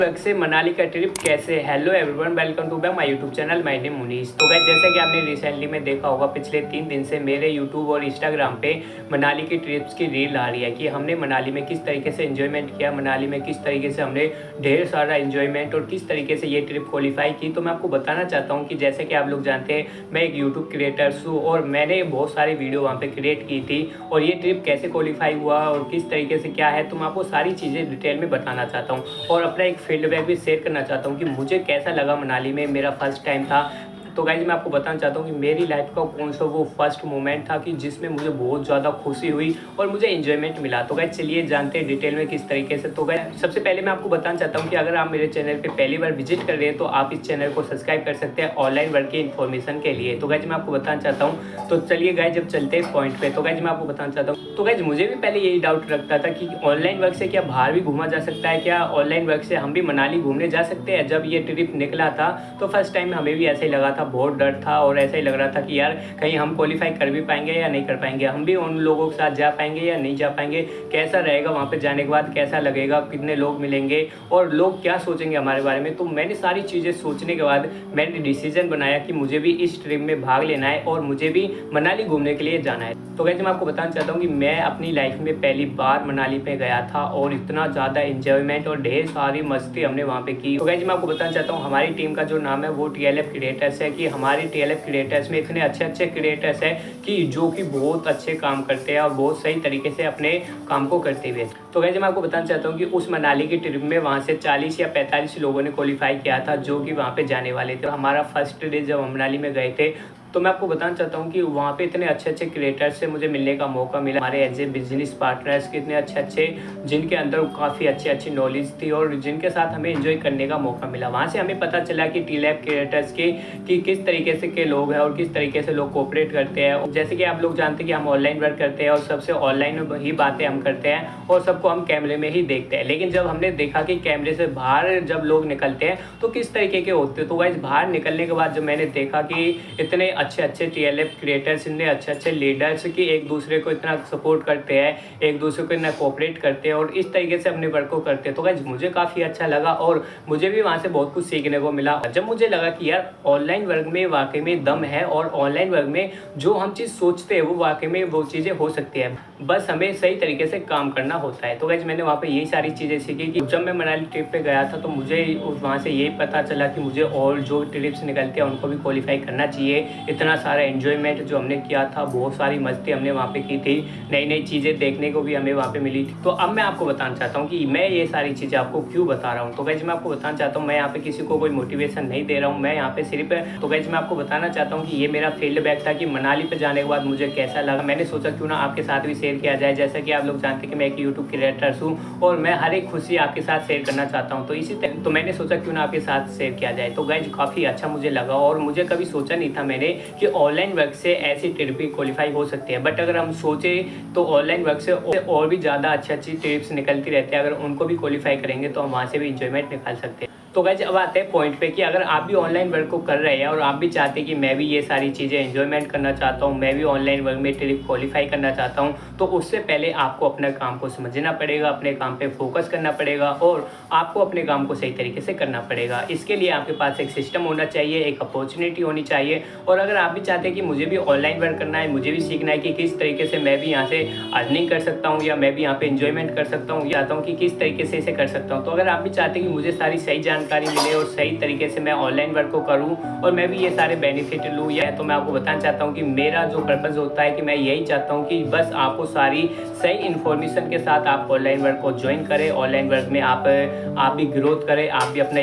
Work से मनाली का trip कैसे। Hello everyone, welcome to back my YouTube channel. My name Munis. तो गाइस, जैसा कि आपने रिसेंटली में देखा होगा, पिछले 3 दिन से मेरे यूट्यूब और इंस्टाग्राम पे मनाली की ट्रिप्स की रील आ रही है कि हमने मनाली में किस तरीके से एंजॉयमेंट किया, मनाली में किस तरीके से हमने ढेर सारा एंजॉयमेंट और किस तरीके से ये ट्रिप क्वालिफाई की। तो मैं आपको बताना चाहता हूँ कि जैसे कि आप लोग जानते हैं, मैं एक यूट्यूब क्रिएटर्स हूँ और मैंने बहुत सारी वीडियो वहाँ पर क्रिएट की थी और ये ट्रिप कैसे क्वालिफाई हुआ और किस तरीके से क्या है, तो मैं आपको सारी चीज़ें डिटेल में बताना चाहता हूँ और अपना एक फीडबैक भी शेयर करना चाहता हूँ कि मुझे कैसा लगा मनाली में। मेरा फर्स्ट टाइम था। तो गाइज, मैं आपको बताना चाहता हूँ कि मेरी लाइफ का कौन सा वो फर्स्ट मोमेंट था कि जिसमें मुझे बहुत ज़्यादा खुशी हुई और मुझे एंजॉयमेंट मिला। तो गाइज, चलिए जानते हैं डिटेल में किस तरीके से। तो गाइज, सबसे पहले मैं आपको बताना चाहता हूँ कि अगर आप मेरे चैनल पे पहली बार विजिट कर रहे हैं तो आप इस चैनल को सब्सक्राइब कर सकते हैं ऑनलाइन वर्क की इन्फॉर्मेशन के लिए। तो गाइज, मैं आपको बताना चाहता हूँ। तो चलिए गाइज, जब चलते हैं पॉइंट पे। तो गाइज, मैं आपको बताना चाहता हूँ। तो गाइज, मुझे भी पहले यही डाउट रखता था कि ऑनलाइन वर्क से क्या बाहर भी घूमा जा सकता है, क्या ऑनलाइन वर्क से हम भी मनाली घूमने जा सकते हैं। जब ये ट्रिप निकला था तो फर्स्ट टाइम हमें भी ऐसा ही लगा था, बहुत डर था और ऐसा ही लग रहा था कि यार कहीं हम क्वालिफाई कर भी पाएंगे या नहीं कर पाएंगे, हम भी उन लोगों के साथ जा पाएंगे या नहीं जा पाएंगे, कैसा रहेगा वहाँ पे जाने के बाद, कैसा लगेगा, कितने लोग मिलेंगे और लोग क्या सोचेंगे हमारे बारे में। तो मैंने सारी चीज़ें सोचने के बाद मैंने डिसीजन बनाया कि मुझे भी इस ट्रिप में भाग लेना है और मुझे भी मनाली घूमने के लिए जाना है। तो गाइस, मैं आपको बताना चाहता हूँ कि मैं अपनी लाइफ में पहली बार मनाली पे गया था और इतना ज़्यादा एंजॉयमेंट और ढेर सारी मस्ती हमने वहाँ पे की। तो गाइस, मैं आपको बताना चाहता हूँ हमारी टीम का जो नाम है वो TLF क्रिएटर्स है कि हमारी TLF क्रिएटर्स में इतने अच्छे अच्छे क्रिएटर्स हैं कि जो कि बहुत अच्छे काम करते हैं और बहुत सही तरीके से अपने काम को करते हुए। तो गाइस, मैं आपको बताना चाहता हूँ कि उस मनाली की ट्रिप में वहाँ से 40 या 45 लोगों ने क्वालिफाई किया था जो कि वहाँ पे जाने वाले थे। हमारा फर्स्ट डे जब हम मनाली में गए थे तो मैं आपको बताना चाहता हूँ कि वहाँ पे इतने अच्छे अच्छे क्रिएटर्स से मुझे मिलने का मौका मिला। हमारे एज ए बिजनेस पार्टनर्स कितने अच्छे अच्छे, जिनके अंदर काफ़ी अच्छी नॉलेज थी और जिनके साथ हमें एंजॉय करने का मौका मिला। वहाँ से हमें पता चला कि TLF क्रिएटर्स की कि किस तरीके से के लोग हैं और किस तरीके से लोग कोऑपरेट करते हैं। जैसे कि आप लोग जानते हैं कि हम ऑनलाइन वर्क करते हैं और सबसे ऑनलाइन ही बातें हम करते हैं और सबको हम कैमरे में ही देखते हैं, लेकिन जब हमने देखा कि कैमरे से बाहर जब लोग निकलते हैं तो किस तरीके के होते हैं। तो गाइस, बाहर निकलने के बाद जब मैंने देखा कि इतने अच्छे अच्छे TLF क्रिएटर्स, इतने अच्छे अच्छे लीडर्स कि एक दूसरे को इतना सपोर्ट करते हैं, एक दूसरे को इतना कोऑपरेट करते हैं और इस तरीके से अपने वर्क को करते हैं, तो गाइस मुझे काफ़ी अच्छा लगा और मुझे भी वहाँ से बहुत कुछ सीखने को मिला। जब मुझे लगा कि यार ऑनलाइन वर्क में वाकई में दम है और ऑनलाइन वर्क में जो हम चीज़ सोचते हैं वो वाकई में वो चीज़ें हो सकती है, बस हमें सही तरीके से काम करना होता है। तो गाइस, मैंने वहाँ पे यही सारी चीज़ें सीखी कि जब मैं मनाली ट्रिप पे गया था तो मुझे वहाँ से यही पता चला कि मुझे और जो ट्रिप्स निकलते हैं उनको भी क्वालिफाई करना चाहिए। इतना सारा एंजॉयमेंट जो हमने किया था, बहुत सारी मस्ती हमने वहाँ पे की थी, नई नई चीज़ें देखने को भी हमें वहाँ पे मिली थी। तो अब मैं आपको बताना चाहता हूँ कि मैं ये सारी चीज़ें आपको क्यों बता रहा हूँ। तो गाइस, मैं आपको बताना चाहता हूँ, मैं यहाँ पे किसी को कोई मोटिवेशन नहीं दे रहा हूँ, मैं यहाँ पे सिर्फ। तो गाइस, मैं आपको बताना चाहता हूँ कि ये मेरा फीडबैक था कि मनाली पे जाने के बाद मुझे कैसा लगा। मैंने सोचा क्यों ना आपके साथ भी शेयर किया जाए। जैसा कि आप लोग जानते हैं कि मैं एक यूट्यूब क्रिएटर्स हूँ और मैं हर एक खुशी आपके साथ शेयर करना चाहता हूँ, तो इसी तरह तो मैंने सोचा क्यों ना आपके साथ शेयर किया जाए। तो गाइस, काफ़ी अच्छा मुझे लगा और मुझे कभी सोचा नहीं था मैंने कि ऑनलाइन वर्क से ऐसी ट्रिप भी क्वालिफाई हो सकती है। बट अगर हम सोचें तो ऑनलाइन वर्क से और भी ज़्यादा अच्छी ट्रिप्स निकलती रहती है। अगर उनको भी क्वालिफाई करेंगे तो हम वहाँ से भी इंजॉयमेंट निकाल सकते हैं। तो गाइस, अब आते हैं पॉइंट पे कि अगर आप भी ऑनलाइन वर्क को कर रहे हैं और आप भी चाहते हैं कि मैं भी ये सारी चीज़ें एंजॉयमेंट करना चाहता हूँ, मैं भी ऑनलाइन वर्क में ट्रिप क्वालिफाई करना चाहता हूँ, तो उससे पहले आपको अपने काम को समझना पड़ेगा, अपने काम पे फोकस करना पड़ेगा और आपको अपने काम को सही तरीके से करना पड़ेगा। इसके लिए आपके पास एक सिस्टम होना चाहिए, एक अपॉर्चुनिटी होनी चाहिए। और अगर आप भी चाहते हैं कि मुझे भी ऑनलाइन वर्क करना है, मुझे भी सीखना है कि किस तरीके से मैं भी यहाँ से अर्निंग कर सकता हूँ या मैं भी यहाँ पे एंजॉयमेंट कर सकता हूँ, चाहता हूँ कि किस तरीके से इसे कर सकता हूँ। तो अगर आप भी चाहते हैं कि मुझे सारी सही जानकारी मिले और सही तरीके से मैं ऑनलाइन वर्क को करूँ और मैं भी ये सारे बेनिफिट लूँ, या तो मैं आपको बताना चाहता हूँ कि मेरा जो पर्पज़ होता है कि मैं यही चाहता हूँ कि बस आपको सारी सही इन्फॉर्मेशन के साथ आप ऑनलाइन वर्क को ज्वाइन करें। ऑनलाइन वर्क में आप भी ग्रोथ करें, आप भी अपना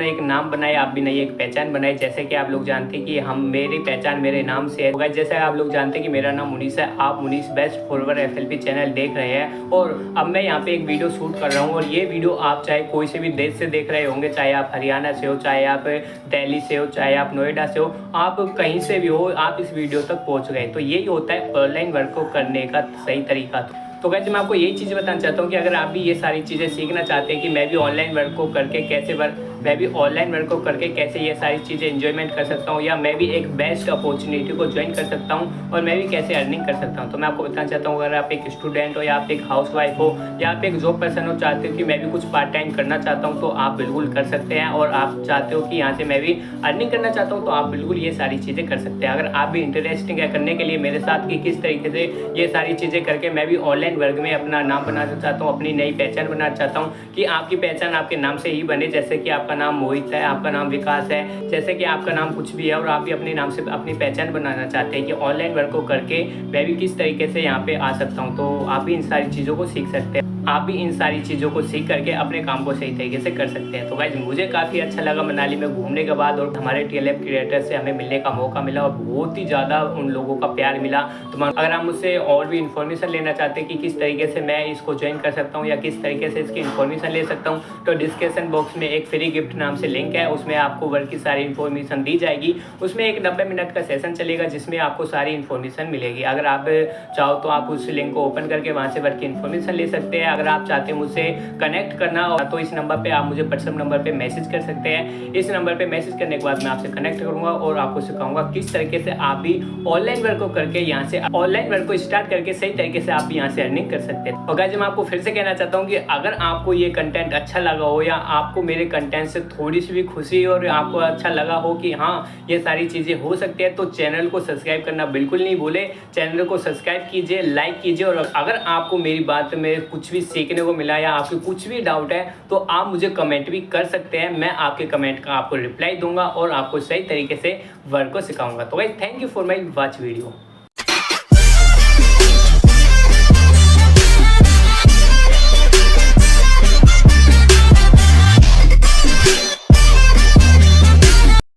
एक नाम बनाए, आप भी नई एक पहचान बनाए। जैसे कि आप लोग जानते हैं कि मेरी पहचान मेरे नाम से है। जैसे आप लोग जानते हैं कि मेरा नाम मुनीस है, आप मुनीस बेस्ट फॉरवर्ड FLP चैनल देख रहे हैं और अब मैं यहाँ पे एक वीडियो शूट कर रहा हूँ और ये वीडियो आप चाहे कोई से भी देश से देख रहे होंगे, चाहे आप हरियाणा से हो, चाहे आप दिल्ली से हो, चाहे आप नोएडा से हो, आप कहीं से भी हो, आप इस वीडियो तक पहुँच गए। तो यही होता है ऑनलाइन वर्क को करने का सही तरीका। तो गाइस मैं आपको यही चीज़ बताना चाहता हूँ कि अगर आप भी ये सारी चीज़ें सीखना चाहते हैं कि मैं भी ऑनलाइन वर्क को करके कैसे ये सारी चीज़ें एंजॉयमेंट कर सकता हूँ, या मैं भी एक बेस्ट अपॉर्चुनिटी को ज्वाइन कर सकता हूँ और मैं भी कैसे अर्निंग कर सकता हूँ, तो मैं आपको बताना चाहता हूँ अगर आप एक स्टूडेंट हो या आप एक हाउसवाइफ हो या आप एक जॉब पर्सन हो, चाहते हो कि मैं भी कुछ पार्ट टाइम करना चाहता हूँ, तो आप बिल्कुल कर सकते हैं। और आप चाहते हो कि यहाँ से मैं भी अर्निंग करना चाहता हूँ, तो आप बिल्कुल ये सारी चीज़ें कर सकते हैं। अगर आप भी इंटरेस्टिंग है करने के लिए मेरे साथ कि किस तरीके से ये सारी चीज़ें करके मैं भी ऑनलाइन वर्क में अपना नाम बनाना चाहता हूँ, अपनी नई पहचान बनाना चाहता हूँ कि आपकी पहचान आपके नाम से ही बने, जैसे कि आपका नाम मोहित है, आपका नाम विकास है, जैसे कि आपका नाम कुछ भी है और आप भी अपने नाम से अपनी पहचान बनाना चाहते हैं कि ऑनलाइन वर्क को करके मैं भी किस तरीके से यहाँ पे आ सकता हूँ, तो आप भी इन सारी चीज़ों को सीख सकते हैं। आप भी इन सारी चीज़ों को सीख करके अपने काम को सही तरीके से कर सकते हैं। तो गाइज मुझे काफ़ी अच्छा लगा मनाली में घूमने के बाद, और हमारे TLF क्रिएटर से हमें मिलने का मौका मिला और बहुत ही ज़्यादा उन लोगों का प्यार मिला। तो अगर आप मुझसे और भी इन्फॉर्मेशन लेना चाहते हैं कि किस तरीके से मैं इसको ज्वाइन कर सकता हूँ या किस तरीके से इसकी इन्फॉर्मेशन ले सकता हूँ, तो डिस्क्रिप्शन बॉक्स में एक फ्री गिफ्ट नाम से लिंक है, उसमें आपको वर्क की सारी इन्फॉर्मेशन दी जाएगी। उसमें एक 90 मिनट का सेशन चलेगा जिसमें आपको सारी इन्फॉर्मेशन मिलेगी। अगर आप चाहो तो आप उस लिंक को ओपन करके वहाँ से वर्क की इन्फॉर्मेशन ले सकते हैं। अगर आप चाहते हैं मुझसे कनेक्ट करना हो तो इस नंबर पे आप मुझे व्हाट्सएप नंबर पे मैसेज कर सकते हैं। इस नंबर पे मैसेज करने के बाद मैं आपसे कनेक्ट करूंगा और आपको सिखाऊंगा किस तरीके से आप भी ऑनलाइन वर्क को करके यहाँ से ऑनलाइन वर्क को स्टार्ट करके सही तरीके से आप भी यहाँ से अर्निंग कर सकते हैं। और गाइस मैं आपको फिर से कहना चाहता हूँ कि अगर आपको ये कंटेंट अच्छा लगा हो या आपको मेरे कंटेंट से थोड़ी सी भी खुशी और आपको अच्छा लगा हो कि हाँ ये सारी चीज़ें हो सकती है, तो चैनल को सब्सक्राइब करना बिल्कुल नहीं भूले। चैनल को सब्सक्राइब कीजिए, लाइक कीजिए, और अगर आपको मेरी बात में कुछ भी सीखने को मिला या आपको कुछ भी डाउट है तो आप मुझे कमेंट भी कर सकते हैं। मैं आपके कमेंट का आपको रिप्लाई दूंगा और आपको सही तरीके से वर्क को सिखाऊंगा। तो guys thank you for my watch video.